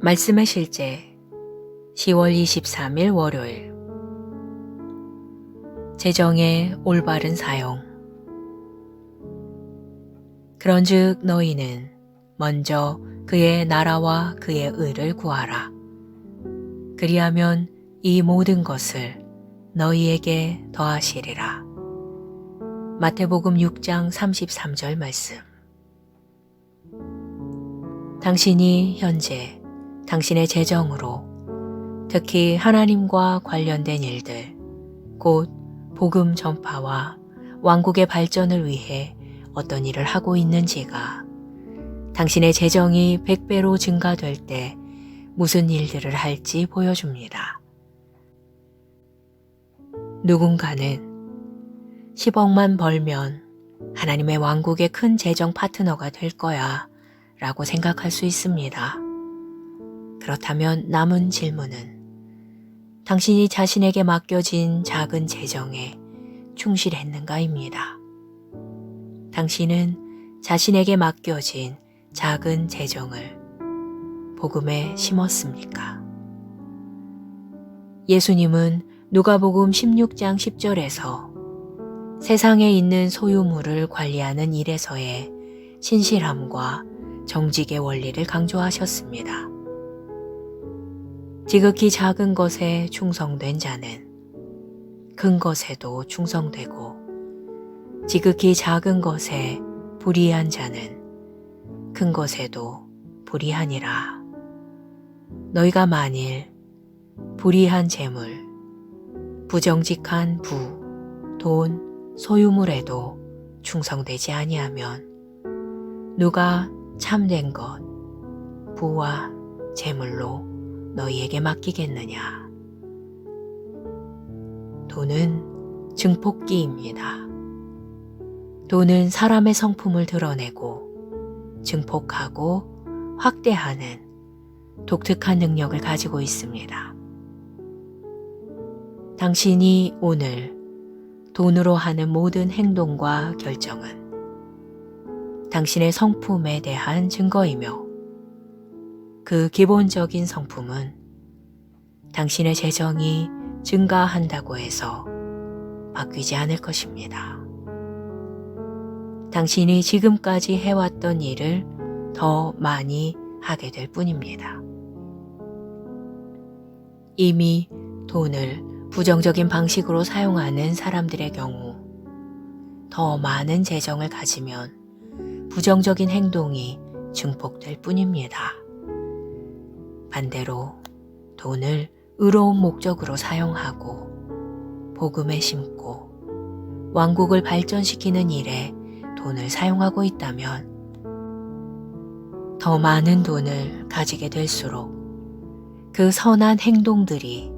말씀의 실제 10월 23일 월요일. 재정의 올바른 사용. 그런즉 너희는 먼저 그의 나라와 그의 의를 구하라. 그리하면 이 모든 것을 너희에게 더하시리라. 마태복음 6장 33절 말씀. 당신이 현재 당신의 재정으로 특히 하나님과 관련된 일들, 곧 복음 전파와 왕국의 발전을 위해 어떤 일을 하고 있는지가 당신의 재정이 100배로 증가될 때 무슨 일들을 할지 보여줍니다. 누군가는 10억만 벌면 하나님의 왕국의 큰 재정 파트너가 될 거야 라고 생각할 수 있습니다. 그렇다면 남은 질문은 당신이 자신에게 맡겨진 작은 재정에 충실했는가입니다. 당신은 자신에게 맡겨진 작은 재정을 복음에 심었습니까? 예수님은 누가복음 16장 10절에서 세상에 있는 소유물을 관리하는 일에서의 신실함과 정직의 원리를 강조하셨습니다. 지극히 작은 것에 충성된 자는 큰 것에도 충성되고 지극히 작은 것에 불의한 자는 큰 것에도 불의하니라. 너희가 만일 불의한 재물, 부정직한 부, 돈, 소유물에도 충성되지 아니하면 누가 참된 것, 부와 재물로 너희에게 맡기겠느냐. 돈은 증폭기입니다. 돈은 사람의 성품을 드러내고 증폭하고 확대하는 독특한 능력을 가지고 있습니다. 당신이 오늘 돈으로 하는 모든 행동과 결정은 당신의 성품에 대한 증거이며 그 기본적인 성품은 당신의 재정이 증가한다고 해서 바뀌지 않을 것입니다. 당신이 지금까지 해왔던 일을 더 많이 하게 될 뿐입니다. 이미 돈을 부정적인 방식으로 사용하는 사람들의 경우 더 많은 재정을 가지면 부정적인 행동이 증폭될 뿐입니다. 반대로 돈을 의로운 목적으로 사용하고 복음에 심고 왕국을 발전시키는 일에 돈을 사용하고 있다면 더 많은 돈을 가지게 될수록 그 선한 행동들이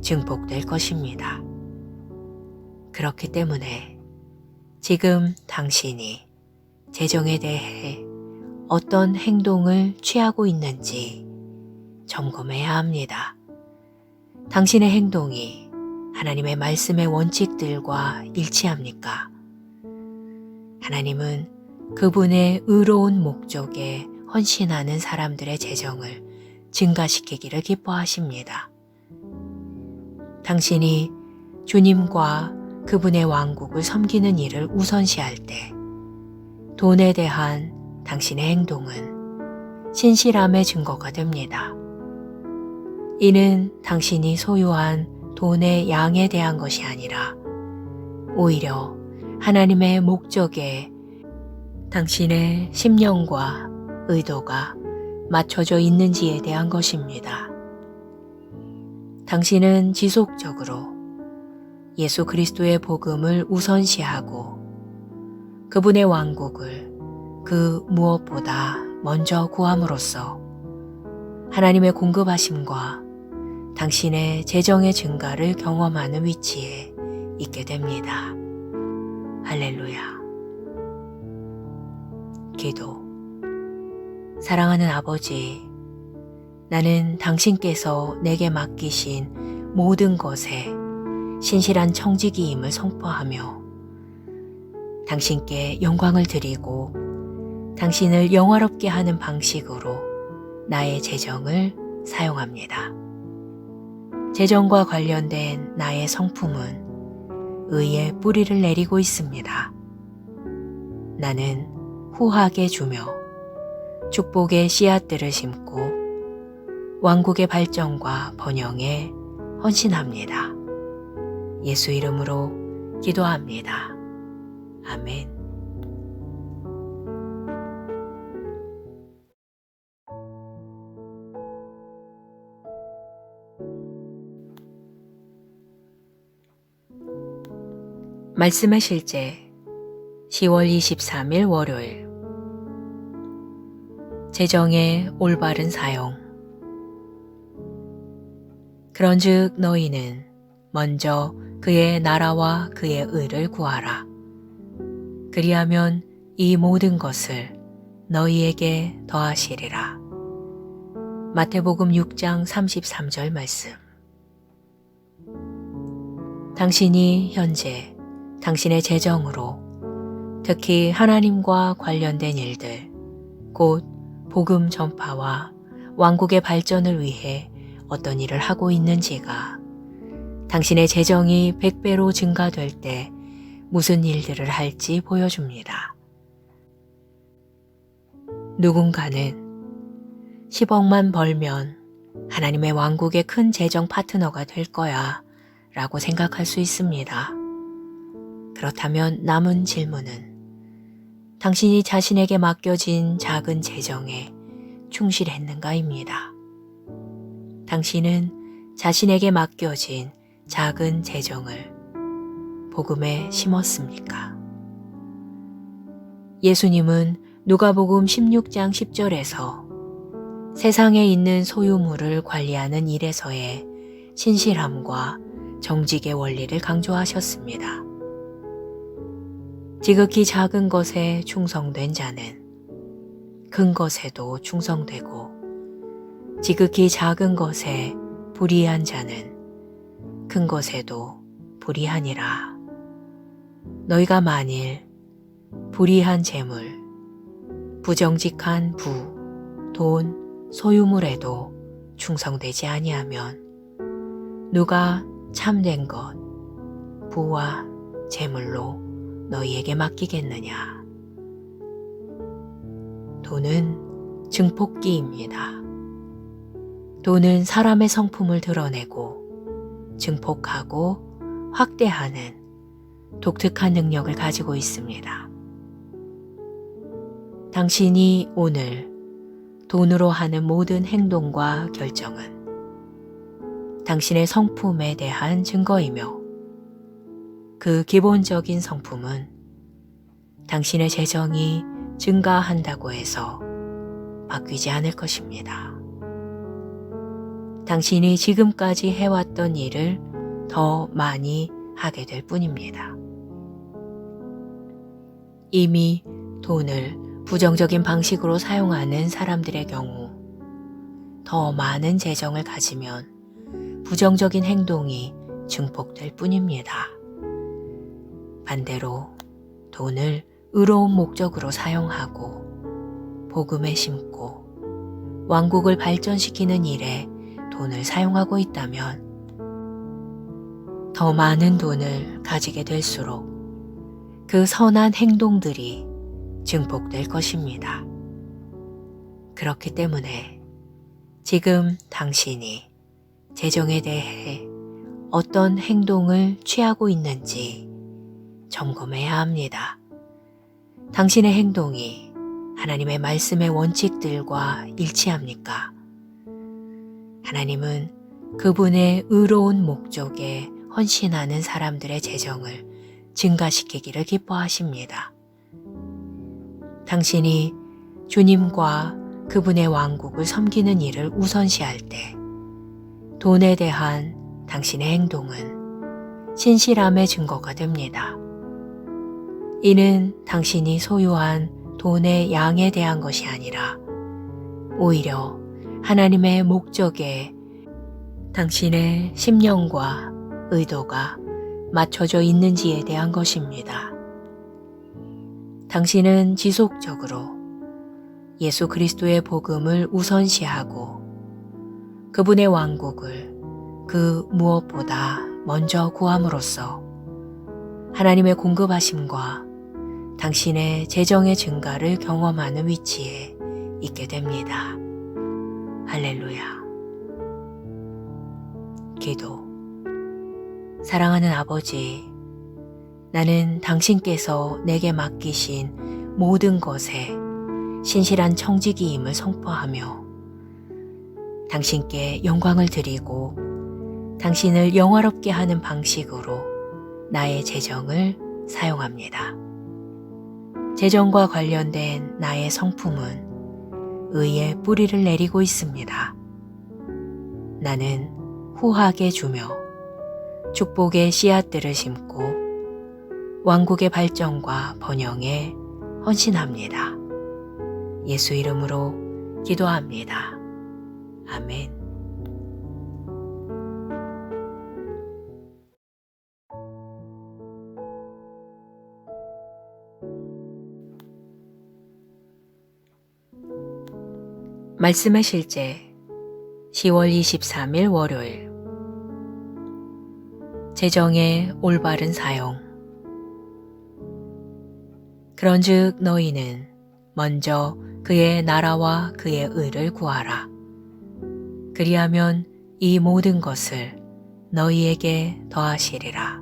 증폭될 것입니다. 그렇기 때문에 지금 당신이 재정에 대해 어떤 행동을 취하고 있는지 점검해야 합니다. 당신의 행동이 하나님의 말씀의 원칙들과 일치합니까? 하나님은 그분의 의로운 목적에 헌신하는 사람들의 재정을 증가시키기를 기뻐하십니다. 당신이 주님과 그분의 왕국을 섬기는 일을 우선시할 때 돈에 대한 당신의 행동은 신실함의 증거가 됩니다. 이는 당신이 소유한 돈의 양에 대한 것이 아니라 오히려 하나님의 목적에 당신의 심령과 의도가 맞춰져 있는지에 대한 것입니다. 당신은 지속적으로 예수 그리스도의 복음을 우선시하고 그분의 왕국을 그 무엇보다 먼저 구함으로써 하나님의 공급하심과 당신의 재정의 증가를 경험하는 위치에 있게 됩니다. 할렐루야. 기도. 사랑하는 아버지, 나는 당신께서 내게 맡기신 모든 것에 신실한 청지기임을 선포하며 당신께 영광을 드리고 당신을 영화롭게 하는 방식으로 나의 재정을 사용합니다. 재정과 관련된 나의 성품은 의의 뿌리를 내리고 있습니다. 나는 후하게 주며 축복의 씨앗들을 심고 왕국의 발전과 번영에 헌신합니다. 예수 이름으로 기도합니다. 아멘. 말씀의 실제 10월 23일 월요일. 재정의 올바른 사용. 그런즉 너희는 먼저 그의 나라와 그의 의를 구하라. 그리하면 이 모든 것을 너희에게 더하시리라. 마태복음 6장 33절 말씀. 당신이 현재 당신의 재정으로 특히 하나님과 관련된 일들, 곧 복음 전파와 왕국의 발전을 위해 어떤 일을 하고 있는지가 당신의 재정이 100배로 증가될 때 무슨 일들을 할지 보여줍니다. 누군가는 10억만 벌면 하나님의 왕국의 큰 재정 파트너가 될 거야 라고 생각할 수 있습니다. 그렇다면 남은 질문은 당신이 자신에게 맡겨진 작은 재정에 충실했는가입니다. 당신은 자신에게 맡겨진 작은 재정을 복음에 심었습니까? 예수님은 누가복음 16장 10절에서 세상에 있는 소유물을 관리하는 일에서의 신실함과 정직의 원리를 강조하셨습니다. 지극히 작은 것에 충성된 자는 큰 것에도 충성되고 지극히 작은 것에 불의한 자는 큰 것에도 불의하니라. 너희가 만일 불의한 재물, 부정직한 부, 돈, 소유물에도 충성되지 아니하면 누가 참된 것, 부와 재물로 너희에게 맡기겠느냐. 돈은 증폭기입니다. 돈은 사람의 성품을 드러내고 증폭하고 확대하는 독특한 능력을 가지고 있습니다. 당신이 오늘 돈으로 하는 모든 행동과 결정은 당신의 성품에 대한 증거이며 그 기본적인 성품은 당신의 재정이 증가한다고 해서 바뀌지 않을 것입니다. 당신이 지금까지 해왔던 일을 더 많이 하게 될 뿐입니다. 이미 돈을 부정적인 방식으로 사용하는 사람들의 경우 더 많은 재정을 가지면 부정적인 행동이 증폭될 뿐입니다. 반대로 돈을 의로운 목적으로 사용하고 복음에 심고 왕국을 발전시키는 일에 돈을 사용하고 있다면 더 많은 돈을 가지게 될수록 그 선한 행동들이 증폭될 것입니다. 그렇기 때문에 지금 당신이 재정에 대해 어떤 행동을 취하고 있는지 점검해야 합니다. 당신의 행동이 하나님의 말씀의 원칙들과 일치합니까? 하나님은 그분의 의로운 목적에 헌신하는 사람들의 재정을 증가시키기를 기뻐하십니다. 당신이 주님과 그분의 왕국을 섬기는 일을 우선시할 때 돈에 대한 당신의 행동은 신실함의 증거가 됩니다. 이는 당신이 소유한 돈의 양에 대한 것이 아니라 오히려 하나님의 목적에 당신의 심령과 의도가 맞춰져 있는지에 대한 것입니다. 당신은 지속적으로 예수 그리스도의 복음을 우선시하고 그분의 왕국을 그 무엇보다 먼저 구함으로써 하나님의 공급하심과 당신의 재정의 증가를 경험하는 위치에 있게 됩니다. 할렐루야. 기도. 사랑하는 아버지, 나는 당신께서 내게 맡기신 모든 것에 신실한 청지기임을 선포하며 당신께 영광을 드리고 당신을 영화롭게 하는 방식으로 나의 재정을 사용합니다. 재정과 관련된 나의 성품은 의의 뿌리를 내리고 있습니다. 나는 후하게 주며 축복의 씨앗들을 심고 왕국의 발전과 번영에 헌신합니다. 예수 이름으로 기도합니다. 아멘. 말씀의 실제 10월 23일 월요일. 재정의 올바른 사용. 그런즉 너희는 먼저 그의 나라와 그의 의를 구하라. 그리하면 이 모든 것을 너희에게 더하시리라.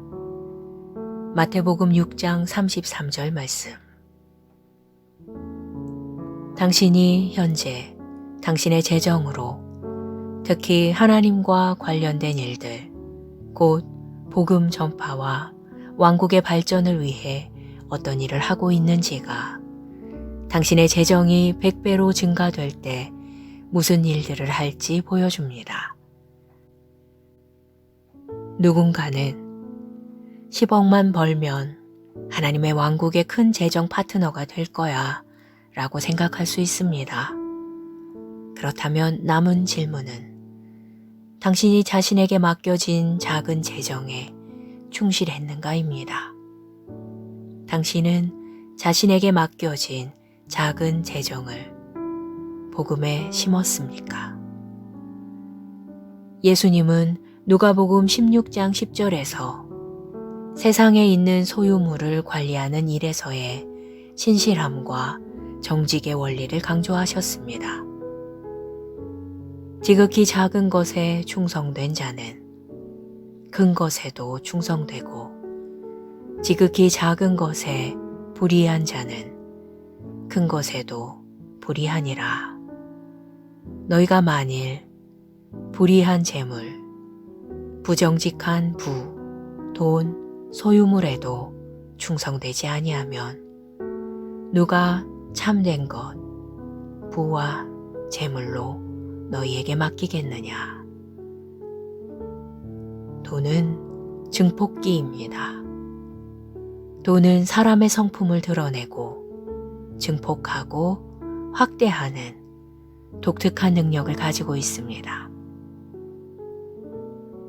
마태복음 6장 33절 말씀. 당신이 현재 당신의 재정으로 특히 하나님과 관련된 일들, 곧 복음 전파와 왕국의 발전을 위해 어떤 일을 하고 있는지가 당신의 재정이 100배로 증가될 때 무슨 일들을 할지 보여줍니다. 누군가는 10억만 벌면 하나님의 왕국의 큰 재정 파트너가 될 거야 라고 생각할 수 있습니다. 그렇다면 남은 질문은 당신이 자신에게 맡겨진 작은 재정에 충실했는가입니다. 당신은 자신에게 맡겨진 작은 재정을 복음에 심었습니까? 예수님은 누가복음 16장 10절에서 세상에 있는 소유물을 관리하는 일에서의 신실함과 정직의 원리를 강조하셨습니다. 지극히 작은 것에 충성된 자는 큰 것에도 충성되고 지극히 작은 것에 불의한 자는 큰 것에도 불의하니라. 너희가 만일 불의한 재물, 부정직한 부, 돈, 소유물에도 충성되지 아니하면 누가 참된 것, 부와 재물로 너희에게 맡기겠느냐. 돈은 증폭기입니다. 돈은 사람의 성품을 드러내고 증폭하고 확대하는 독특한 능력을 가지고 있습니다.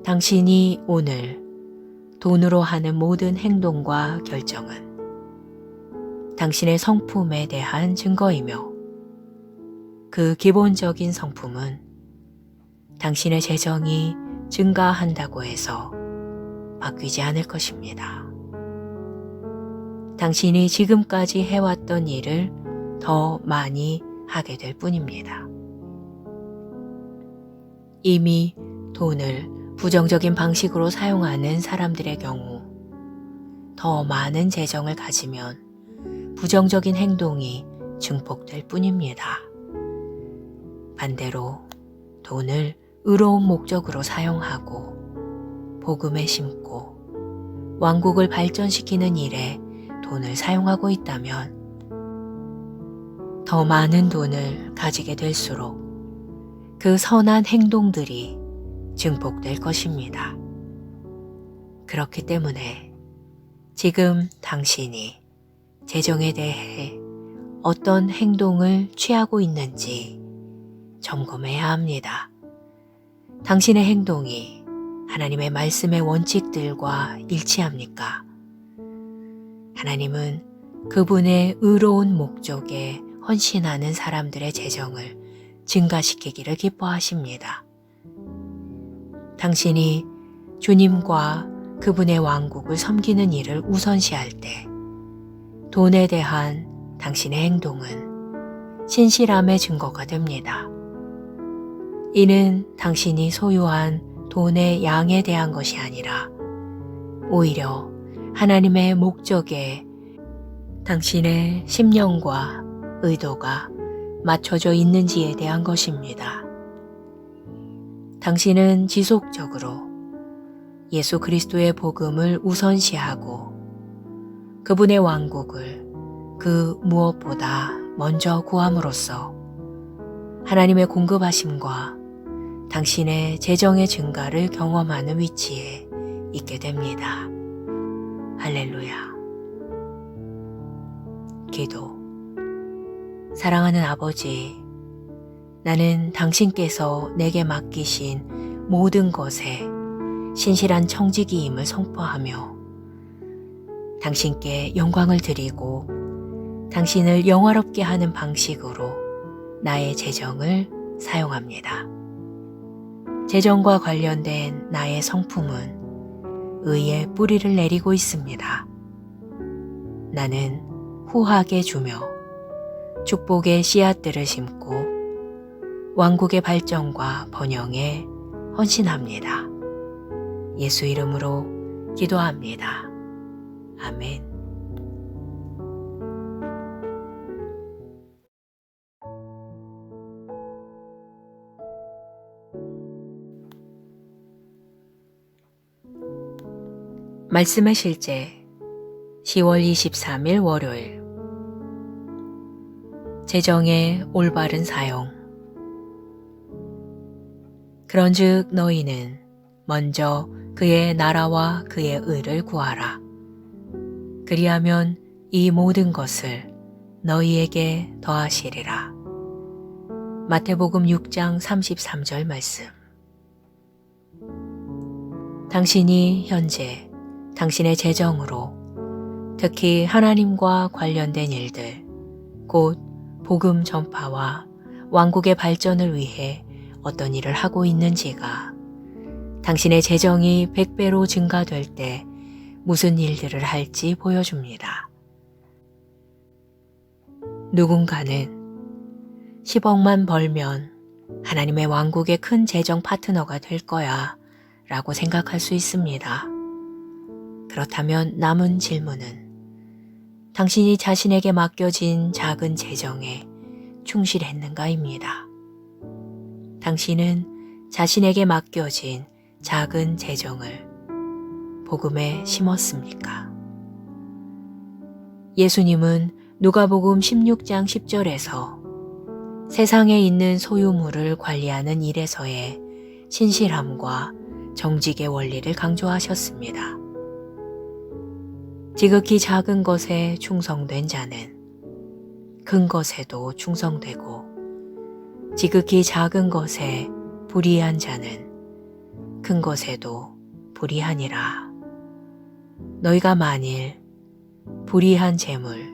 당신이 오늘 돈으로 하는 모든 행동과 결정은 당신의 성품에 대한 증거이며 그 기본적인 성품은 당신의 재정이 증가한다고 해서 바뀌지 않을 것입니다. 당신이 지금까지 해왔던 일을 더 많이 하게 될 뿐입니다. 이미 돈을 부정적인 방식으로 사용하는 사람들의 경우 더 많은 재정을 가지면 부정적인 행동이 증폭될 뿐입니다. 반대로 돈을 의로운 목적으로 사용하고 복음에 심고 왕국을 발전시키는 일에 돈을 사용하고 있다면 더 많은 돈을 가지게 될수록 그 선한 행동들이 증폭될 것입니다. 그렇기 때문에 지금 당신이 재정에 대해 어떤 행동을 취하고 있는지 점검해야 합니다. 당신의 행동이 하나님의 말씀의 원칙들과 일치합니까? 하나님은 그분의 의로운 목적에 헌신하는 사람들의 재정을 증가시키기를 기뻐하십니다. 당신이 주님과 그분의 왕국을 섬기는 일을 우선시할 때 돈에 대한 당신의 행동은 신실함의 증거가 됩니다. 이는 당신이 소유한 돈의 양에 대한 것이 아니라 오히려 하나님의 목적에 당신의 심령과 의도가 맞춰져 있는지에 대한 것입니다. 당신은 지속적으로 예수 그리스도의 복음을 우선시하고 그분의 왕국을 그 무엇보다 먼저 구함으로써 하나님의 공급하심과 당신의 재정의 증가를 경험하는 위치에 있게 됩니다. 할렐루야. 기도. 사랑하는 아버지, 나는 당신께서 내게 맡기신 모든 것에 신실한 청지기임을 선포하며 당신께 영광을 드리고 당신을 영화롭게 하는 방식으로 나의 재정을 사용합니다. 재정과 관련된 나의 성품은 의의 뿌리를 내리고 있습니다. 나는 후하게 주며 축복의 씨앗들을 심고 왕국의 발전과 번영에 헌신합니다. 예수 이름으로 기도합니다. 아멘. 말씀의 실제 10월 23일 월요일. 재정의 올바른 사용. 그런즉 너희는 먼저 그의 나라와 그의 의를 구하라. 그리하면 이 모든 것을 너희에게 더하시리라. 마태복음 6장 33절 말씀. 당신이 현재 당신의 재정으로 특히 하나님과 관련된 일들, 곧 복음 전파와 왕국의 발전을 위해 어떤 일을 하고 있는지가 당신의 재정이 100배로 증가될 때 무슨 일들을 할지 보여줍니다. 누군가는 10억만 벌면 하나님의 왕국의 큰 재정 파트너가 될 거야 라고 생각할 수 있습니다. 그렇다면 남은 질문은 당신이 자신에게 맡겨진 작은 재정에 충실했는가입니다. 당신은 자신에게 맡겨진 작은 재정을 복음에 심었습니까? 예수님은 누가복음 16장 10절에서 세상에 있는 소유물을 관리하는 일에서의 신실함과 정직의 원리를 강조하셨습니다. 지극히 작은 것에 충성된 자는 큰 것에도 충성되고 지극히 작은 것에 불의한 자는 큰 것에도 불의하니라. 너희가 만일 불의한 재물,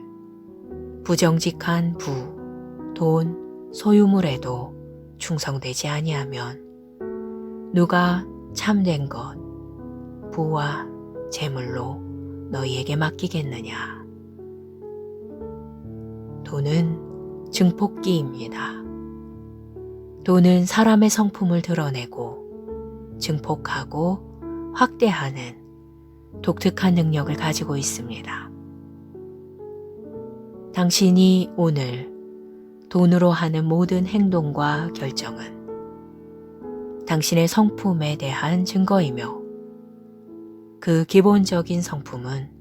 부정직한 부, 돈, 소유물에도 충성되지 아니하면 누가 참된 것, 부와 재물로 너희에게 맡기겠느냐. 돈은 증폭기입니다. 돈은 사람의 성품을 드러내고 증폭하고 확대하는 독특한 능력을 가지고 있습니다. 당신이 오늘 돈으로 하는 모든 행동과 결정은 당신의 성품에 대한 증거이며 그 기본적인 성품은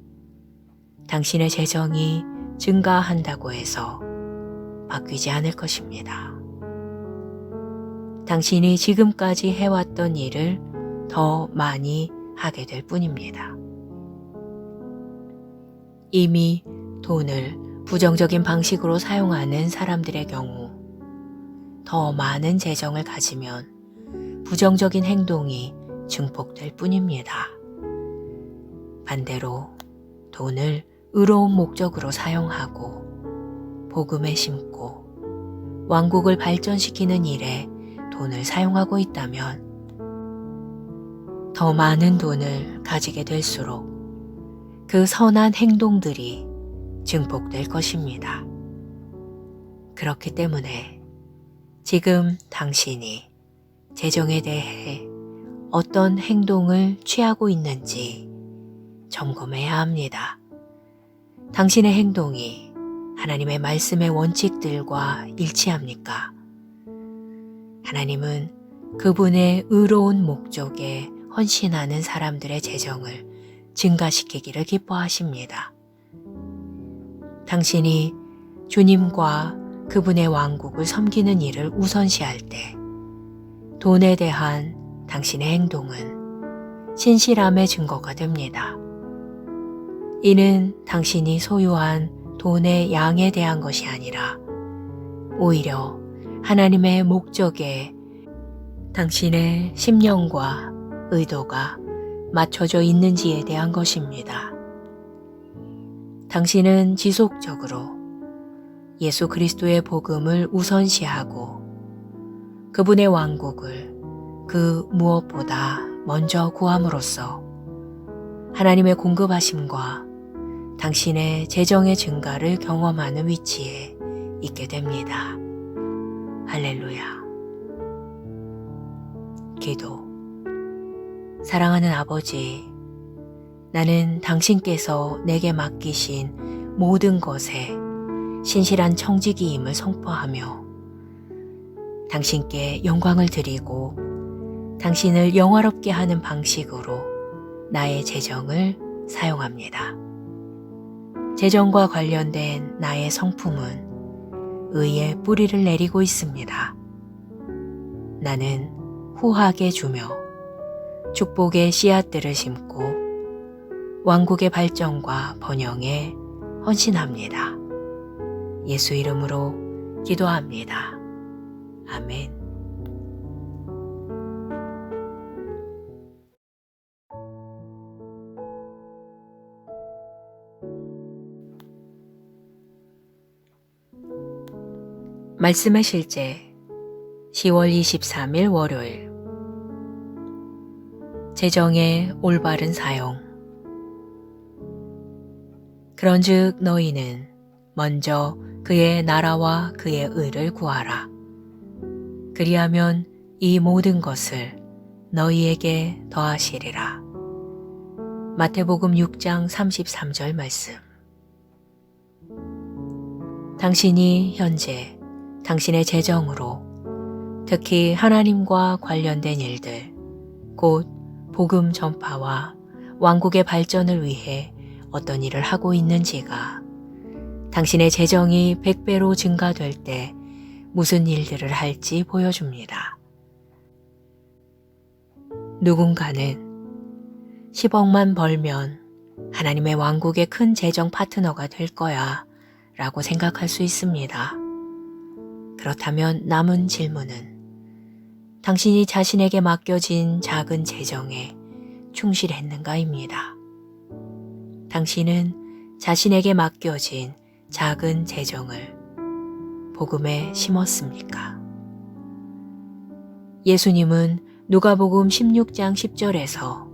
당신의 재정이 증가한다고 해서 바뀌지 않을 것입니다. 당신이 지금까지 해왔던 일을 더 많이 하게 될 뿐입니다. 이미 돈을 부정적인 방식으로 사용하는 사람들의 경우 더 많은 재정을 가지면 부정적인 행동이 증폭될 뿐입니다. 반대로 돈을 의로운 목적으로 사용하고 복음에 심고 왕국을 발전시키는 일에 돈을 사용하고 있다면 더 많은 돈을 가지게 될수록 그 선한 행동들이 증폭될 것입니다. 그렇기 때문에 지금 당신이 재정에 대해 어떤 행동을 취하고 있는지 점검해야 합니다. 당신의 행동이 하나님의 말씀의 원칙들과 일치합니까? 하나님은 그분의 의로운 목적에 헌신하는 사람들의 재정을 증가시키기를 기뻐하십니다. 당신이 주님과 그분의 왕국을 섬기는 일을 우선시할 때 돈에 대한 당신의 행동은 신실함의 증거가 됩니다. 이는 당신이 소유한 돈의 양에 대한 것이 아니라 오히려 하나님의 목적에 당신의 심령과 의도가 맞춰져 있는지에 대한 것입니다. 당신은 지속적으로 예수 그리스도의 복음을 우선시하고 그분의 왕국을 그 무엇보다 먼저 구함으로써 하나님의 공급하심과 당신의 재정의 증가를 경험하는 위치에 있게 됩니다. 할렐루야. 기도. 사랑하는 아버지, 나는 당신께서 내게 맡기신 모든 것에 신실한 청지기임을 선포하며 당신께 영광을 드리고 당신을 영화롭게 하는 방식으로 나의 재정을 사용합니다. 재정과 관련된 나의 성품은 의의 뿌리를 내리고 있습니다. 나는 후하게 주며 축복의 씨앗들을 심고 왕국의 발전과 번영에 헌신합니다. 예수 이름으로 기도합니다. 아멘. 말씀의 실제 10월 23일 월요일. 재정의 올바른 사용. 그런즉 너희는 먼저 그의 나라와 그의 의를 구하라. 그리하면 이 모든 것을 너희에게 더하시리라. 마태복음 6장 33절 말씀. 당신이 현재 당신의 재정으로 특히 하나님과 관련된 일들, 곧 복음 전파와 왕국의 발전을 위해 어떤 일을 하고 있는지가 당신의 재정이 100배로 증가될 때 무슨 일들을 할지 보여줍니다. 누군가는 10억만 벌면 하나님의 왕국의 큰 재정 파트너가 될 거야 라고 생각할 수 있습니다. 그렇다면 남은 질문은 당신이 자신에게 맡겨진 작은 재정에 충실했는가입니다. 당신은 자신에게 맡겨진 작은 재정을 복음에 심었습니까? 예수님은 누가복음 16장 10절에서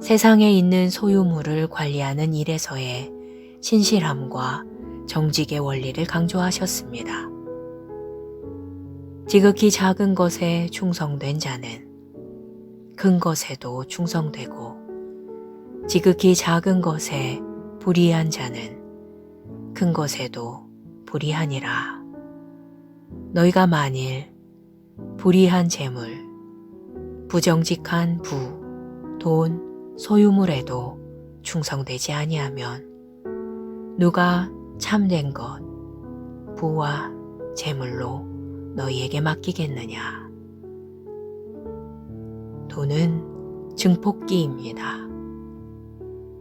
세상에 있는 소유물을 관리하는 일에서의 신실함과 정직의 원리를 강조하셨습니다. 지극히 작은 것에 충성된 자는 큰 것에도 충성되고 지극히 작은 것에 불의한 자는 큰 것에도 불의하니라. 너희가 만일 불의한 재물, 부정직한 부, 돈, 소유물에도 충성되지 아니하면 누가 참된 것, 부와 재물로 너희에게 맡기겠느냐. 돈은 증폭기입니다.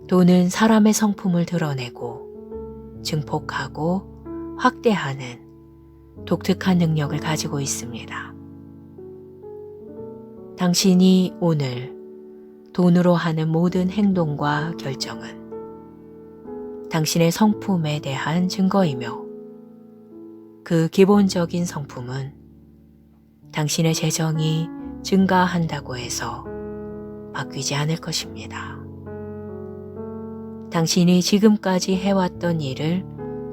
돈은 사람의 성품을 드러내고 증폭하고 확대하는 독특한 능력을 가지고 있습니다. 당신이 오늘 돈으로 하는 모든 행동과 결정은 당신의 성품에 대한 증거이며 그 기본적인 성품은 당신의 재정이 증가한다고 해서 바뀌지 않을 것입니다. 당신이 지금까지 해왔던 일을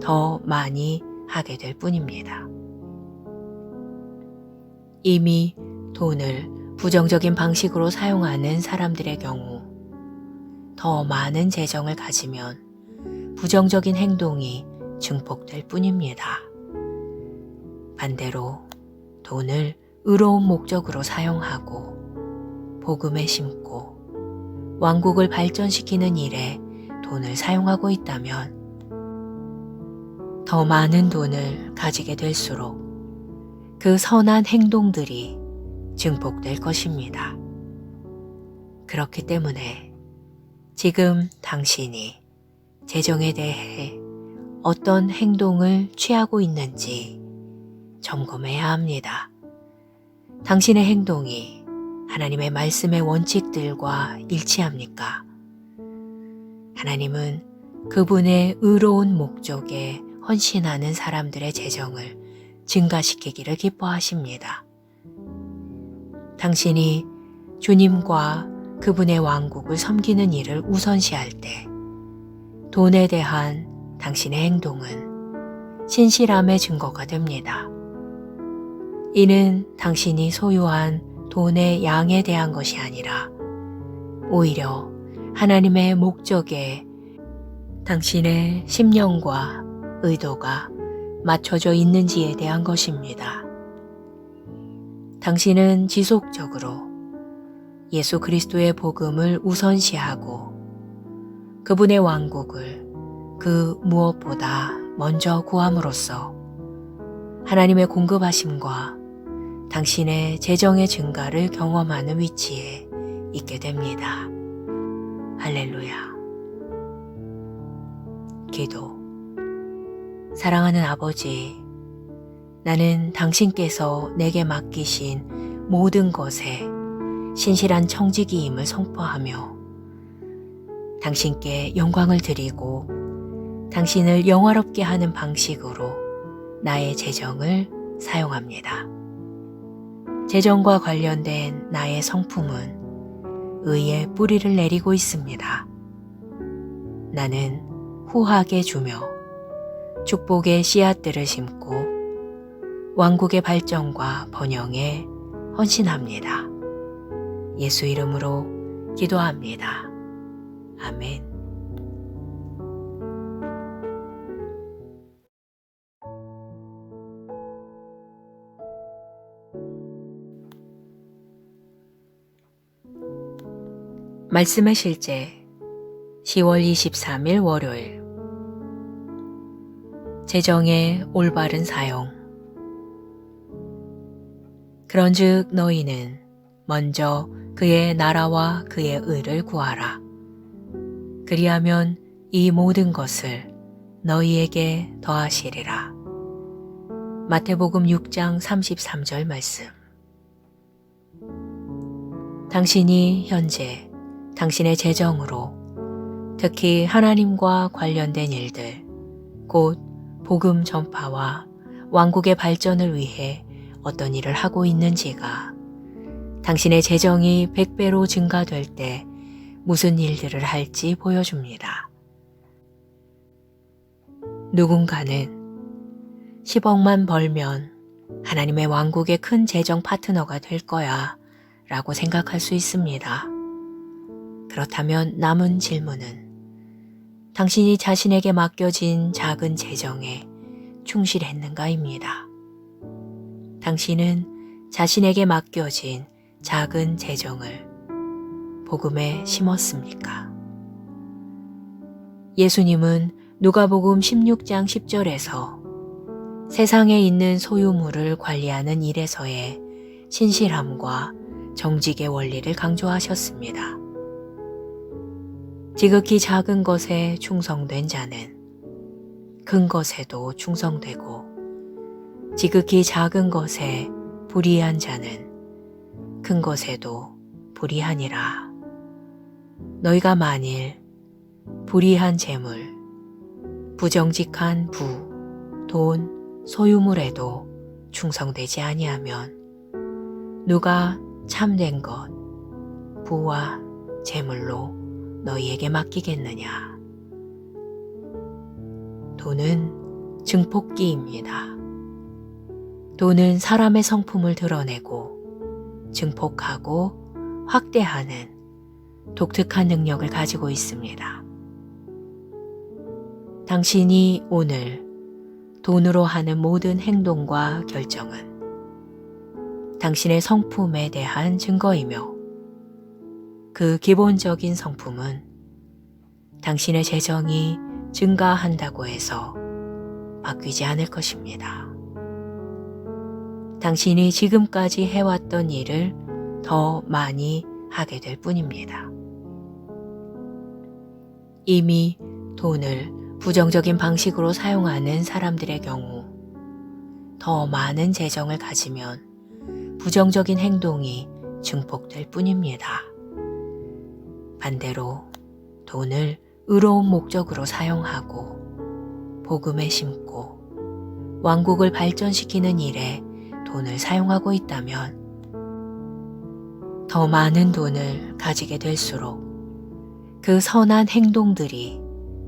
더 많이 하게 될 뿐입니다. 이미 돈을 부정적인 방식으로 사용하는 사람들의 경우 더 많은 재정을 가지면 부정적인 행동이 증폭될 뿐입니다. 반대로 돈을 의로운 목적으로 사용하고 복음에 심고 왕국을 발전시키는 일에 돈을 사용하고 있다면 더 많은 돈을 가지게 될수록 그 선한 행동들이 증폭될 것입니다. 그렇기 때문에 지금 당신이 재정에 대해 어떤 행동을 취하고 있는지 점검해야 합니다. 당신의 행동이 하나님의 말씀의 원칙들과 일치합니까? 하나님은 그분의 의로운 목적에 헌신하는 사람들의 재정을 증가시키기를 기뻐하십니다. 당신이 주님과 그분의 왕국을 섬기는 일을 우선시할 때 돈에 대한 당신의 행동은 신실함의 증거가 됩니다. 이는 당신이 소유한 돈의 양에 대한 것이 아니라 오히려 하나님의 목적에 당신의 심령과 의도가 맞춰져 있는지에 대한 것입니다. 당신은 지속적으로 예수 그리스도의 복음을 우선시하고 그분의 왕국을 그 무엇보다 먼저 구함으로써 하나님의 공급하심과 당신의 재정의 증가를 경험하는 위치에 있게 됩니다. 할렐루야. 기도. 사랑하는 아버지, 나는 당신께서 내게 맡기신 모든 것에 신실한 청지기임을 선포하며 당신께 영광을 드리고 당신을 영화롭게 하는 방식으로 나의 재정을 사용합니다. 재정과 관련된 나의 성품은 의의 뿌리를 내리고 있습니다. 나는 후하게 주며 축복의 씨앗들을 심고 왕국의 발전과 번영에 헌신합니다. 예수 이름으로 기도합니다. 아멘. 말씀의 실제 10월 23일 월요일. 재정의 올바른 사용. 그런즉 너희는 먼저 그의 나라와 그의 의를 구하라. 그리하면 이 모든 것을 너희에게 더하시리라. 마태복음 6장 33절 말씀. 당신이 현재 당신의 재정으로 특히 하나님과 관련된 일들, 곧 복음 전파와 왕국의 발전을 위해 어떤 일을 하고 있는지가 당신의 재정이 100배로 증가될 때 무슨 일들을 할지 보여줍니다. 누군가는 10억만 벌면 하나님의 왕국의 큰 재정 파트너가 될 거야 라고 생각할 수 있습니다. 그렇다면 남은 질문은 당신이 자신에게 맡겨진 작은 재정에 충실했는가입니다. 당신은 자신에게 맡겨진 작은 재정을 복음에 심었습니까? 예수님은 누가복음 16장 10절에서 세상에 있는 소유물을 관리하는 일에서의 신실함과 정직의 원리를 강조하셨습니다. 지극히 작은 것에 충성된 자는 큰 것에도 충성되고 지극히 작은 것에 불의한 자는 큰 것에도 불의하니라. 너희가 만일 불의한 재물, 부정직한 부, 돈, 소유물에도 충성되지 아니하면 누가 참된 것, 부와 제물로 너희에게 맡기겠느냐? 돈은 증폭기입니다. 돈은 사람의 성품을 드러내고 증폭하고 확대하는 독특한 능력을 가지고 있습니다. 당신이 오늘 돈으로 하는 모든 행동과 결정은 당신의 성품에 대한 증거이며 그 기본적인 성품은 당신의 재정이 증가한다고 해서 바뀌지 않을 것입니다. 당신이 지금까지 해왔던 일을 더 많이 하게 될 뿐입니다. 이미 돈을 부정적인 방식으로 사용하는 사람들의 경우 더 많은 재정을 가지면 부정적인 행동이 증폭될 뿐입니다. 반대로 돈을 의로운 목적으로 사용하고 복음에 심고 왕국을 발전시키는 일에 돈을 사용하고 있다면 더 많은 돈을 가지게 될수록 그 선한 행동들이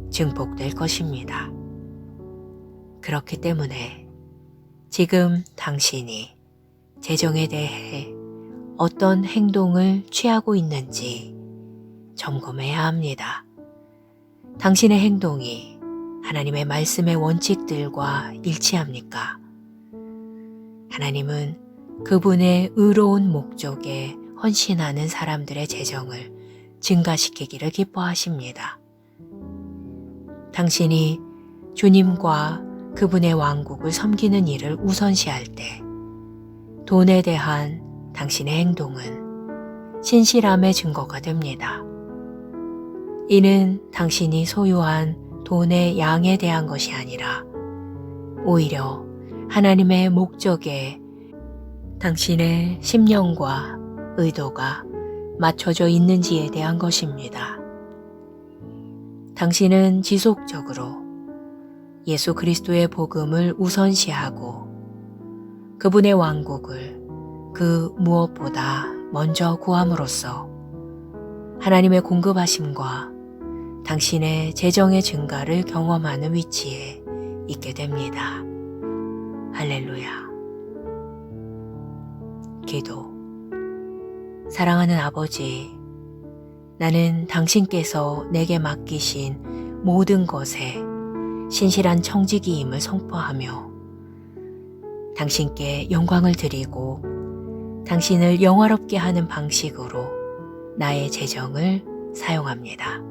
증폭될 것입니다. 그렇기 때문에 지금 당신이 재정에 대해 어떤 행동을 취하고 있는지 점검해야 합니다. 당신의 행동이 하나님의 말씀의 원칙들과 일치합니까? 하나님은 그분의 의로운 목적에 헌신하는 사람들의 재정을 증가시키기를 기뻐하십니다. 당신이 주님과 그분의 왕국을 섬기는 일을 우선시할 때 돈에 대한 당신의 행동은 신실함의 증거가 됩니다. 이는 당신이 소유한 돈의 양에 대한 것이 아니라 오히려 하나님의 목적에 당신의 심령과 의도가 맞춰져 있는지에 대한 것입니다. 당신은 지속적으로 예수 그리스도의 복음을 우선시하고 그분의 왕국을 그 무엇보다 먼저 구함으로써 하나님의 공급하심과 당신의 재정의 증가를 경험하는 위치에 있게 됩니다. 할렐루야. 기도. 사랑하는 아버지, 나는 당신께서 내게 맡기신 모든 것에 신실한 청지기임을 선포하며 당신께 영광을 드리고 당신을 영화롭게 하는 방식으로 나의 재정을 사용합니다.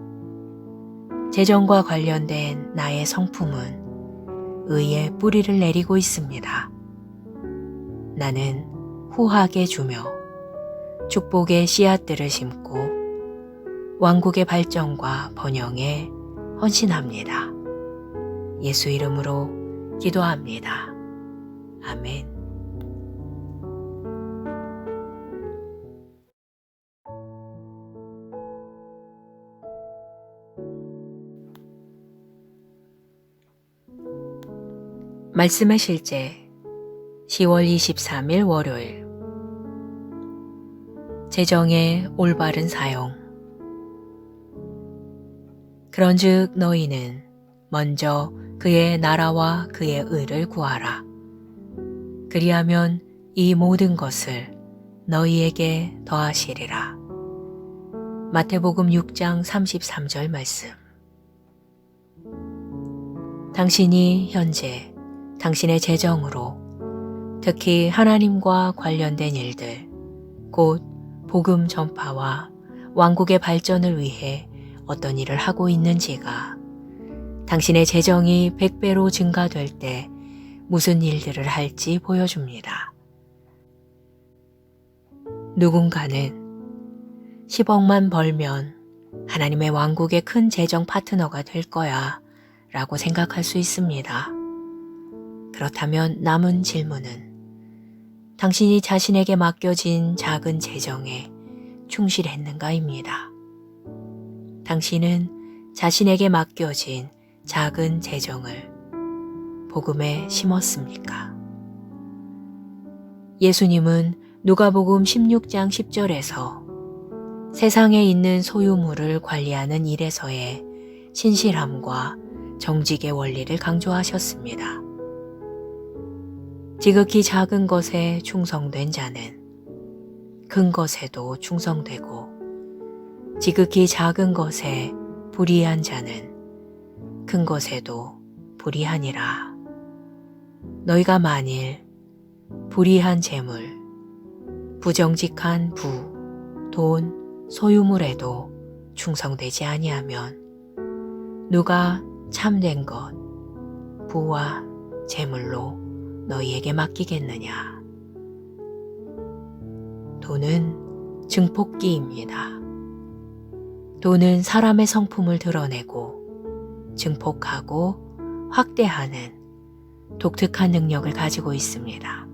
재정과 관련된 나의 성품은 의의 뿌리를 내리고 있습니다. 나는 후하게 주며 축복의 씨앗들을 심고 왕국의 발전과 번영에 헌신합니다. 예수 이름으로 기도합니다. 아멘. 말씀의 실제 10월 23일 월요일. 재정의 올바른 사용. 그런즉 너희는 먼저 그의 나라와 그의 의를 구하라. 그리하면 이 모든 것을 너희에게 더하시리라. 마태복음 6장 33절 말씀. 당신이 현재 당신의 재정으로 특히 하나님과 관련된 일들, 곧 복음 전파와 왕국의 발전을 위해 어떤 일을 하고 있는지가 당신의 재정이 100배로 증가될 때 무슨 일들을 할지 보여줍니다. 누군가는 10억만 벌면 하나님의 왕국의 큰 재정 파트너가 될 거야 라고 생각할 수 있습니다. 그렇다면 남은 질문은 당신이 자신에게 맡겨진 작은 재정에 충실했는가입니다. 당신은 자신에게 맡겨진 작은 재정을 복음에 심었습니까? 예수님은 누가복음 16장 10절에서 세상에 있는 소유물을 관리하는 일에서의 신실함과 정직의 원리를 강조하셨습니다. 지극히 작은 것에 충성된 자는 큰 것에도 충성되고, 지극히 작은 것에 불의한 자는 큰 것에도 불의하니라. 너희가 만일 불의한 재물, 부정직한 부, 돈, 소유물에도 충성되지 아니하면 누가 참된 것, 부와 재물로 너희에게 맡기겠느냐. 돈은 증폭기입니다. 돈은 사람의 성품을 드러내고 증폭하고 확대하는 독특한 능력을 가지고 있습니다.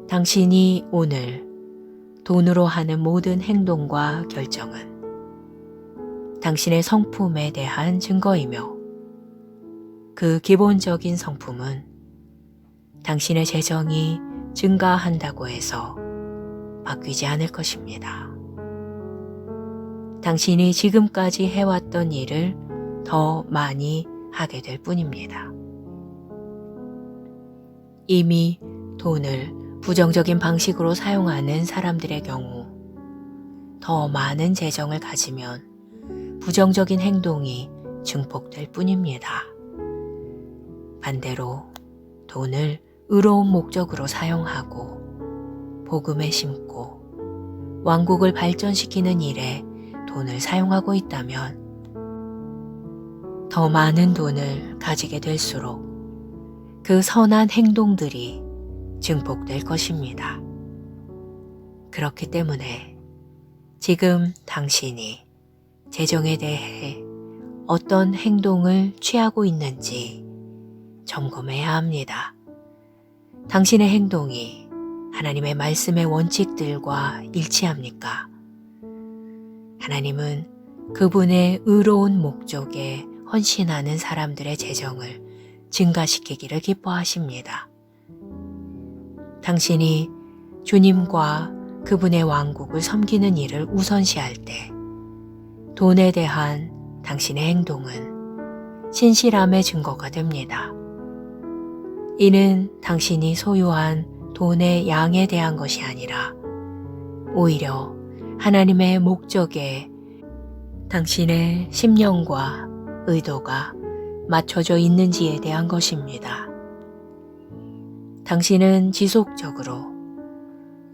당신이 오늘 돈으로 하는 모든 행동과 결정은 당신의 성품에 대한 증거이며, 그 기본적인 성품은 당신의 재정이 증가한다고 해서 바뀌지 않을 것입니다. 당신이 지금까지 해왔던 일을 더 많이 하게 될 뿐입니다. 이미 돈을 부정적인 방식으로 사용하는 사람들의 경우 더 많은 재정을 가지면 부정적인 행동이 증폭될 뿐입니다. 반대로 돈을 의로운 목적으로 사용하고 복음에 심고 왕국을 발전시키는 일에 돈을 사용하고 있다면 더 많은 돈을 가지게 될수록 그 선한 행동들이 증폭될 것입니다. 그렇기 때문에 지금 당신이 재정에 대해 어떤 행동을 취하고 있는지 점검해야 합니다. 당신의 행동이 하나님의 말씀의 원칙들과 일치합니까? 하나님은 그분의 의로운 목적에 헌신하는 사람들의 재정을 증가시키기를 기뻐하십니다. 당신이 주님과 그분의 왕국을 섬기는 일을 우선시할 때 돈에 대한 당신의 행동은 신실함의 증거가 됩니다. 이는 당신이 소유한 돈의 양에 대한 것이 아니라 오히려 하나님의 목적에 당신의 심령과 의도가 맞춰져 있는지에 대한 것입니다. 당신은 지속적으로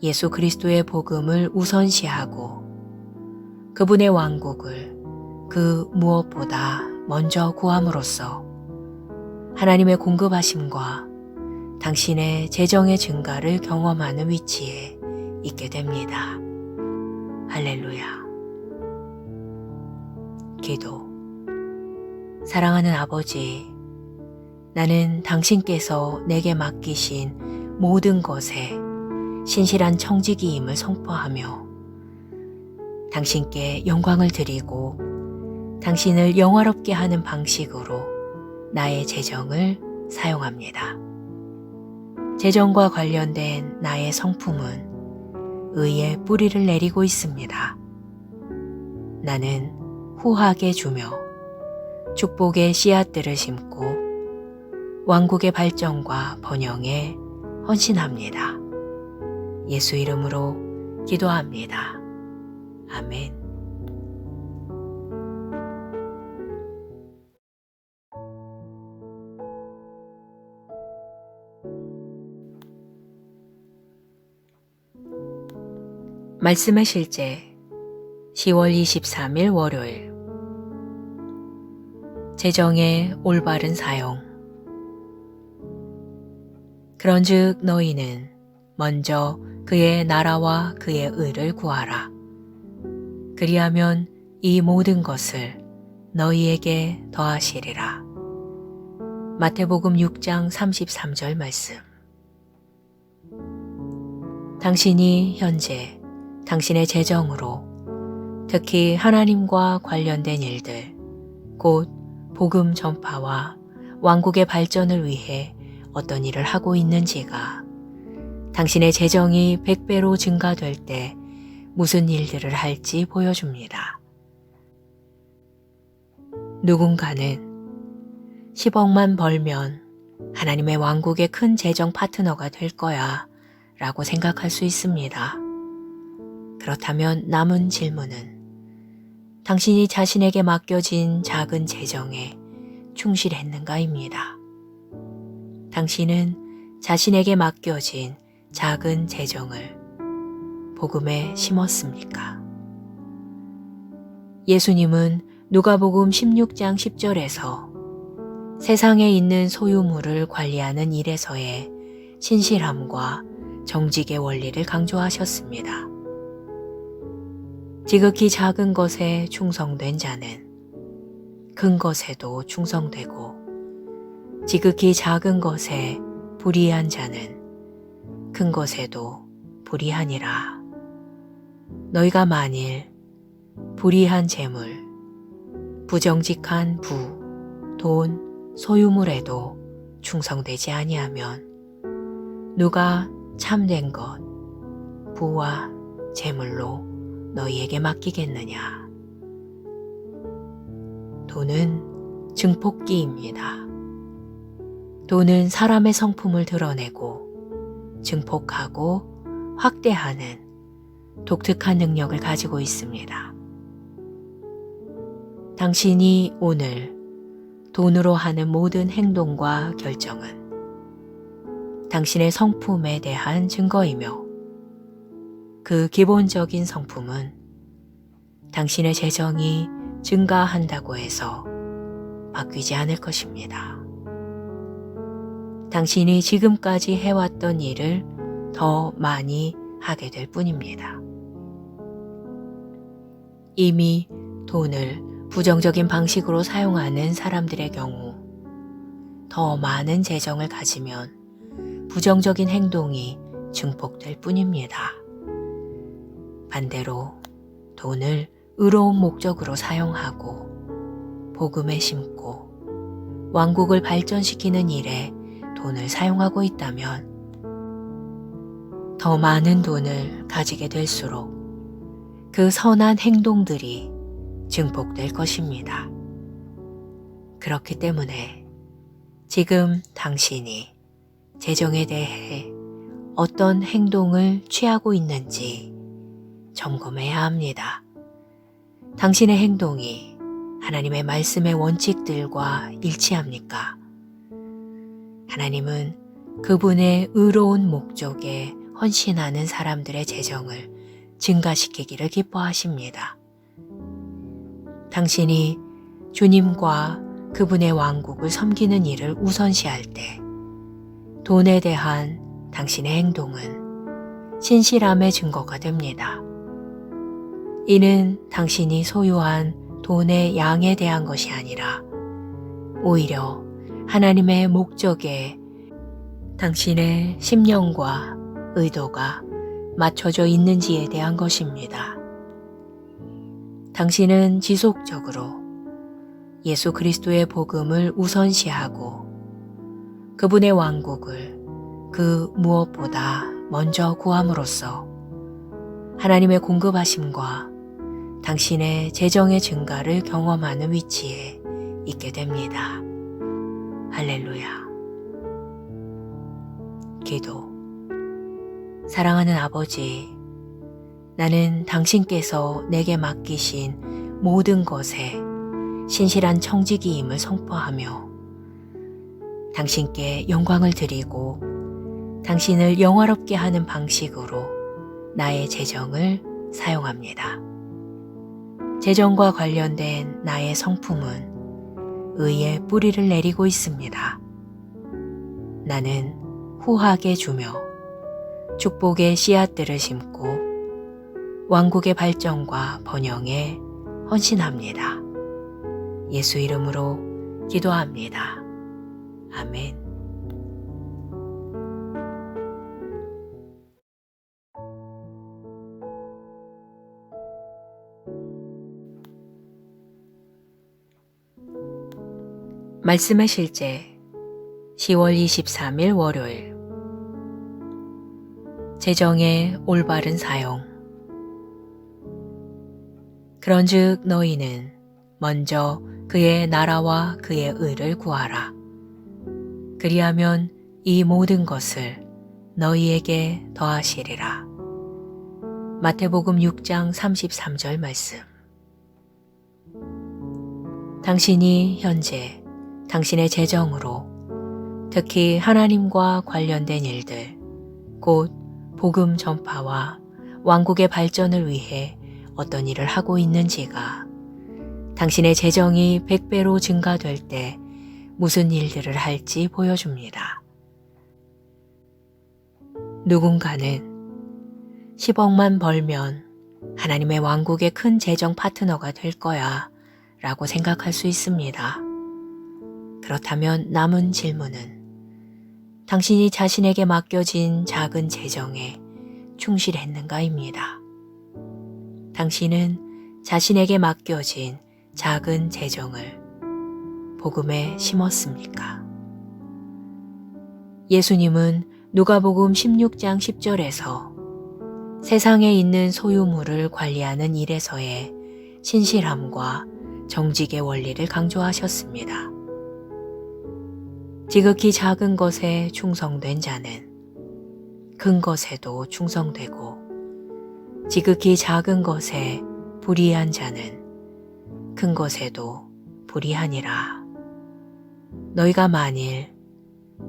예수 그리스도의 복음을 우선시하고 그분의 왕국을 그 무엇보다 먼저 구함으로써 하나님의 공급하심과 당신의 재정의 증가를 경험하는 위치에 있게 됩니다. 할렐루야. 기도. 사랑하는 아버지, 나는 당신께서 내게 맡기신 모든 것에 신실한 청지기임을 선포하며 당신께 영광을 드리고 당신을 영화롭게 하는 방식으로 나의 재정을 사용합니다. 재정과 관련된 나의 성품은 의의 뿌리를 내리고 있습니다. 나는 후하게 주며 축복의 씨앗들을 심고 왕국의 발전과 번영에 헌신합니다. 예수 이름으로 기도합니다. 아멘. 말씀의 실제 10월 23일 월요일. 재정의 올바른 사용. 그런즉 너희는 먼저 그의 나라와 그의 의를 구하라. 그리하면 이 모든 것을 너희에게 더하시리라. 마태복음 6장 33절 말씀. 당신이 현재 당신의 재정으로 특히 하나님과 관련된 일들, 곧 복음 전파와 왕국의 발전을 위해 어떤 일을 하고 있는지가 당신의 재정이 100배로 증가될 때 무슨 일들을 할지 보여줍니다. 누군가는 10억만 벌면 하나님의 왕국의 큰 재정 파트너가 될 거야 라고 생각할 수 있습니다. 그렇다면 남은 질문은 당신이 자신에게 맡겨진 작은 재정에 충실했는가입니다. 당신은 자신에게 맡겨진 작은 재정을 복음에 심었습니까? 예수님은 누가복음 16장 10절에서 세상에 있는 소유물을 관리하는 일에서의 신실함과 정직의 원리를 강조하셨습니다. 지극히 작은 것에 충성된 자는 큰 것에도 충성되고 지극히 작은 것에 불의한 자는 큰 것에도 불의하니라. 너희가 만일 불의한 재물, 부정직한 부, 돈, 소유물에도 충성되지 아니하면 누가 참된 것, 부와 재물로 너희에게 맡기겠느냐. 돈은 증폭기입니다. 돈은 사람의 성품을 드러내고 증폭하고 확대하는 독특한 능력을 가지고 있습니다. 당신이 오늘 돈으로 하는 모든 행동과 결정은 당신의 성품에 대한 증거이며 그 기본적인 성품은 당신의 재정이 증가한다고 해서 바뀌지 않을 것입니다. 당신이 지금까지 해왔던 일을 더 많이 하게 될 뿐입니다. 이미 돈을 부정적인 방식으로 사용하는 사람들의 경우 더 많은 재정을 가지면 부정적인 행동이 증폭될 뿐입니다. 반대로 돈을 의로운 목적으로 사용하고 복음에 심고 왕국을 발전시키는 일에 돈을 사용하고 있다면 더 많은 돈을 가지게 될수록 그 선한 행동들이 증폭될 것입니다. 그렇기 때문에 지금 당신이 재정에 대해 어떤 행동을 취하고 있는지 점검해야 합니다. 당신의 행동이 하나님의 말씀의 원칙들과 일치합니까? 하나님은 그분의 의로운 목적에 헌신하는 사람들의 재정을 증가시키기를 기뻐하십니다. 당신이 주님과 그분의 왕국을 섬기는 일을 우선시할 때 돈에 대한 당신의 행동은 신실함의 증거가 됩니다. 이는 당신이 소유한 돈의 양에 대한 것이 아니라 오히려 하나님의 목적에 당신의 심령과 의도가 맞춰져 있는지에 대한 것입니다. 당신은 지속적으로 예수 그리스도의 복음을 우선시하고 그분의 왕국을 그 무엇보다 먼저 구함으로써 하나님의 공급하심과 당신의 재정의 증가를 경험하는 위치에 있게 됩니다. 할렐루야. 기도. 사랑하는 아버지, 나는 당신께서 내게 맡기신 모든 것에 신실한 청지기임을 선포하며 당신께 영광을 드리고 당신을 영화롭게 하는 방식으로 나의 재정을 사용합니다. 재정과 관련된 나의 성품은 의의 뿌리를 내리고 있습니다. 나는 후하게 주며 축복의 씨앗들을 심고 왕국의 발전과 번영에 헌신합니다. 예수 이름으로 기도합니다. 아멘. 말씀의 실제 10월 23일 월요일. 재정의 올바른 사용. 그런즉 너희는 먼저 그의 나라와 그의 의를 구하라. 그리하면 이 모든 것을 너희에게 더하시리라. 마태복음 6장 33절 말씀. 당신이 현재 당신의 재정으로 특히 하나님과 관련된 일들, 곧 복음 전파와 왕국의 발전을 위해 어떤 일을 하고 있는지가 당신의 재정이 100배로 증가될 때 무슨 일들을 할지 보여줍니다. 누군가는 10억만 벌면 하나님의 왕국의 큰 재정 파트너가 될 거야 라고 생각할 수 있습니다. 그렇다면 남은 질문은 당신이 자신에게 맡겨진 작은 재정에 충실했는가입니다. 당신은 자신에게 맡겨진 작은 재정을 복음에 심었습니까? 예수님은 누가복음 16장 10절에서 세상에 있는 소유물을 관리하는 일에서의 신실함과 정직의 원리를 강조하셨습니다. 지극히 작은 것에 충성된 자는 큰 것에도 충성되고 지극히 작은 것에 불의한 자는 큰 것에도 불의하니라. 너희가 만일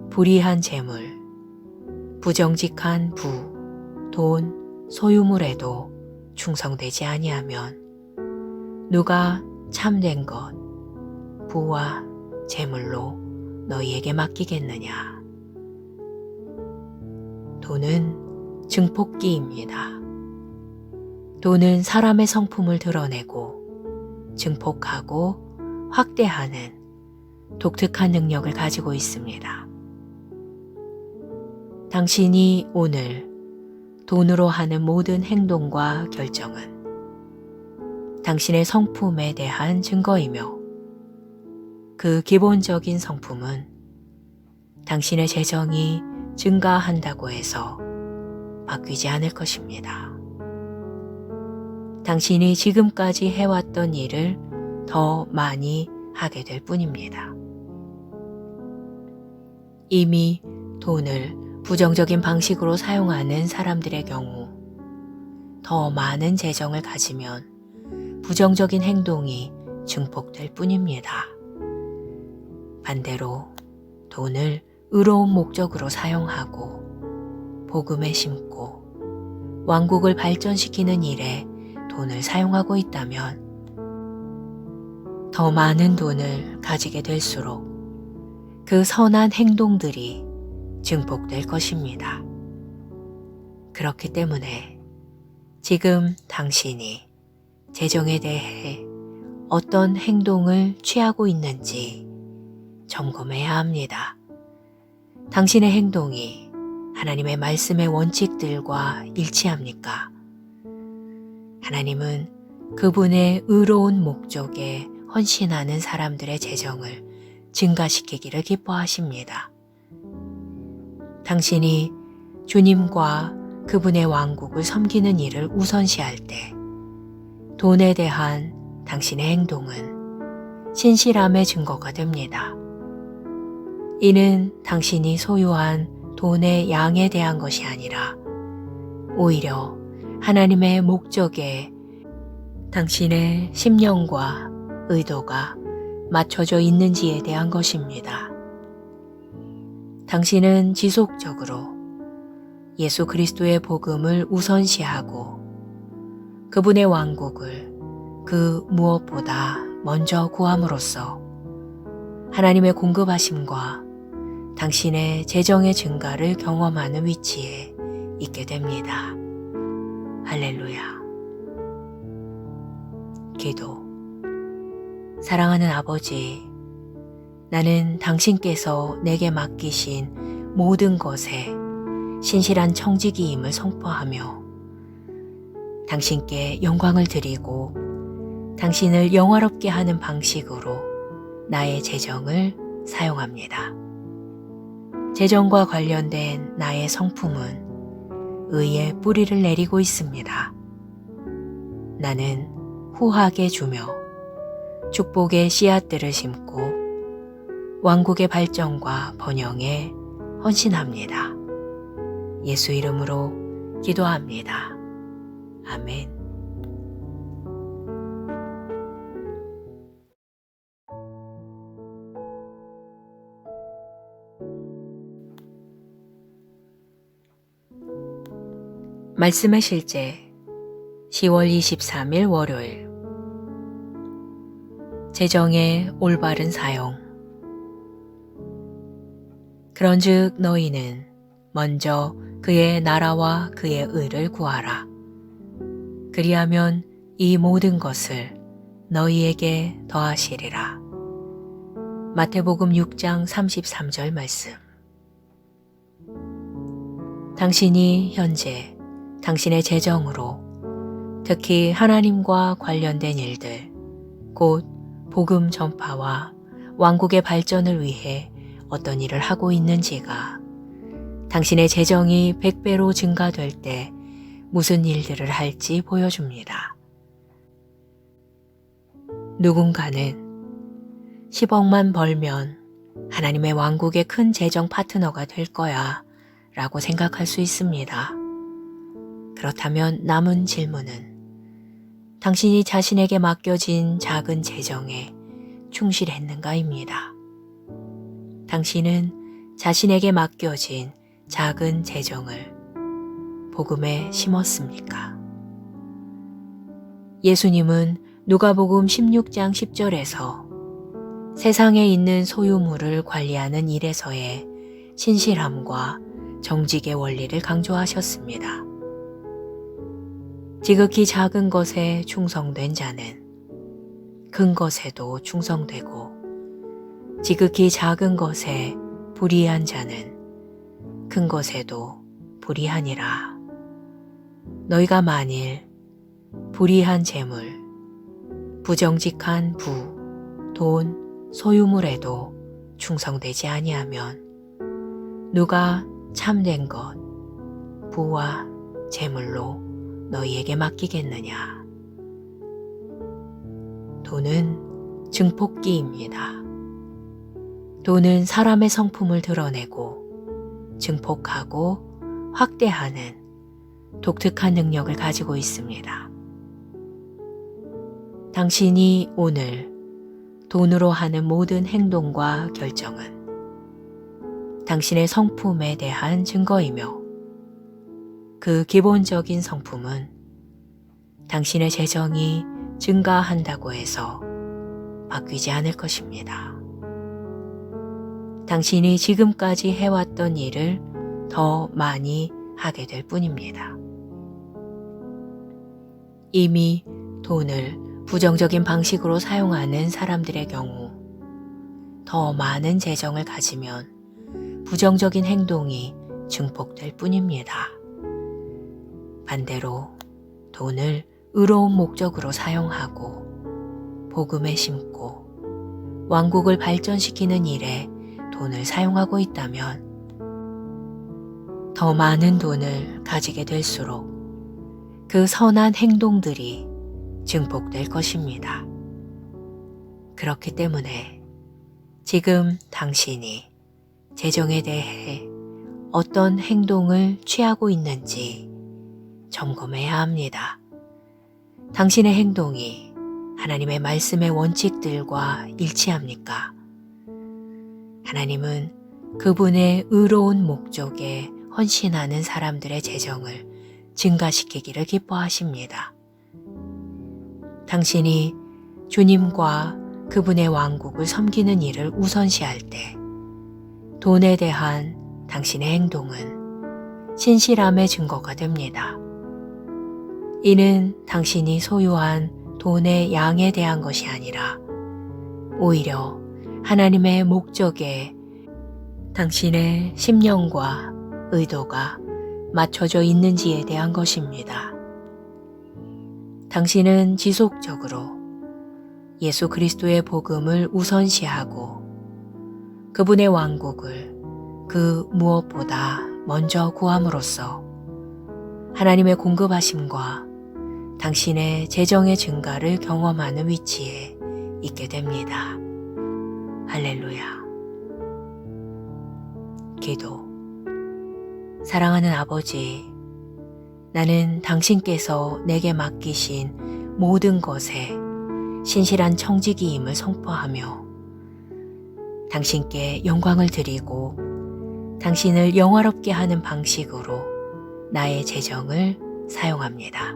불의한 재물, 부정직한 부, 돈, 소유물에도 충성되지 아니하면 누가 참된 것, 부와 재물로 너희에게 맡기겠느냐. 돈은 증폭기입니다. 돈은 사람의 성품을 드러내고 증폭하고 확대하는 독특한 능력을 가지고 있습니다. 당신이 오늘 돈으로 하는 모든 행동과 결정은 당신의 성품에 대한 증거이며 그 기본적인 성품은 당신의 재정이 증가한다고 해서 바뀌지 않을 것입니다. 당신이 지금까지 해왔던 일을 더 많이 하게 될 뿐입니다. 이미 돈을 부정적인 방식으로 사용하는 사람들의 경우 더 많은 재정을 가지면 부정적인 행동이 증폭될 뿐입니다. 반대로 돈을 의로운 목적으로 사용하고 복음에 심고 왕국을 발전시키는 일에 돈을 사용하고 있다면 더 많은 돈을 가지게 될수록 그 선한 행동들이 증폭될 것입니다. 그렇기 때문에 지금 당신이 재정에 대해 어떤 행동을 취하고 있는지 점검해야 합니다. 당신의 행동이 하나님의 말씀의 원칙들과 일치합니까? 하나님은 그분의 의로운 목적에 헌신하는 사람들의 재정을 증가시키기를 기뻐하십니다. 당신이 주님과 그분의 왕국을 섬기는 일을 우선시할 때 돈에 대한 당신의 행동은 신실함의 증거가 됩니다. 이는 당신이 소유한 돈의 양에 대한 것이 아니라 오히려 하나님의 목적에 당신의 심령과 의도가 맞춰져 있는지에 대한 것입니다. 당신은 지속적으로 예수 그리스도의 복음을 우선시하고 그분의 왕국을 그 무엇보다 먼저 구함으로써 하나님의 공급하심과 당신의 재정의 증가를 경험하는 위치에 있게 됩니다. 할렐루야. 기도. 사랑하는 아버지, 나는 당신께서 내게 맡기신 모든 것에 신실한 청지기임을 선포하며 당신께 영광을 드리고 당신을 영화롭게 하는 방식으로 나의 재정을 사용합니다. 재정과 관련된 나의 성품은 의의 뿌리를 내리고 있습니다. 나는 후하게 주며 축복의 씨앗들을 심고 왕국의 발전과 번영에 헌신합니다. 예수 이름으로 기도합니다. 아멘. 말씀의 실제 10월 23일 월요일. 재정의 올바른 사용. 그런즉 너희는 먼저 그의 나라와 그의 의를 구하라. 그리하면 이 모든 것을 너희에게 더하시리라. 마태복음 6장 33절 말씀. 당신이 현재 당신의 재정으로 특히 하나님과 관련된 일들, 곧 복음 전파와 왕국의 발전을 위해 어떤 일을 하고 있는지가 당신의 재정이 100배로 증가될 때 무슨 일들을 할지 보여줍니다. 누군가는 10억만 벌면 하나님의 왕국의 큰 재정 파트너가 될 거야 라고 생각할 수 있습니다. 그렇다면 남은 질문은 당신이 자신에게 맡겨진 작은 재정에 충실했는가입니다. 당신은 자신에게 맡겨진 작은 재정을 복음에 심었습니까? 예수님은 누가복음 16장 10절에서 세상에 있는 소유물을 관리하는 일에서의 신실함과 정직의 원리를 강조하셨습니다. 지극히 작은 것에 충성된 자는 큰 것에도 충성되고 지극히 작은 것에 불의한 자는 큰 것에도 불의하니라. 너희가 만일 불의한 재물, 부정직한 부, 돈, 소유물에도 충성되지 아니하면 누가 참된 것, 부와 재물로 너희에게 맡기겠느냐. 돈은 증폭기입니다. 돈은 사람의 성품을 드러내고 증폭하고 확대하는 독특한 능력을 가지고 있습니다. 당신이 오늘 돈으로 하는 모든 행동과 결정은 당신의 성품에 대한 증거이며 그 기본적인 성품은 당신의 재정이 증가한다고 해서 바뀌지 않을 것입니다. 당신이 지금까지 해왔던 일을 더 많이 하게 될 뿐입니다. 이미 돈을 부정적인 방식으로 사용하는 사람들의 경우 더 많은 재정을 가지면 부정적인 행동이 증폭될 뿐입니다. 반대로 돈을 의로운 목적으로 사용하고 복음에 심고 왕국을 발전시키는 일에 돈을 사용하고 있다면 더 많은 돈을 가지게 될수록 그 선한 행동들이 증폭될 것입니다. 그렇기 때문에 지금 당신이 재정에 대해 어떤 행동을 취하고 있는지 점검해야 합니다. 당신의 행동이 하나님의 말씀의 원칙들과 일치합니까? 하나님은 그분의 의로운 목적에 헌신하는 사람들의 재정을 증가시키기를 기뻐하십니다. 당신이 주님과 그분의 왕국을 섬기는 일을 우선시할 때 돈에 대한 당신의 행동은 신실함의 증거가 됩니다. 이는 당신이 소유한 돈의 양에 대한 것이 아니라 오히려 하나님의 목적에 당신의 심령과 의도가 맞춰져 있는지에 대한 것입니다. 당신은 지속적으로 예수 그리스도의 복음을 우선시하고 그분의 왕국을 그 무엇보다 먼저 구함으로써 하나님의 공급하심과 당신의 재정의 증가를 경험하는 위치에 있게 됩니다. 할렐루야. 기도. 사랑하는 아버지, 나는 당신께서 내게 맡기신 모든 것에 신실한 청지기임을 선포하며 당신께 영광을 드리고 당신을 영화롭게 하는 방식으로 나의 재정을 사용합니다.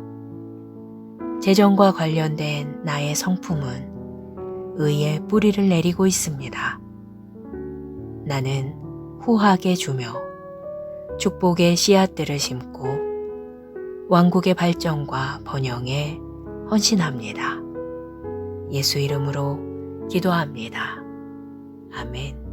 재정과 관련된 나의 성품은 의의 뿌리를 내리고 있습니다. 나는 후하게 주며 축복의 씨앗들을 심고 왕국의 발전과 번영에 헌신합니다. 예수 이름으로 기도합니다. 아멘.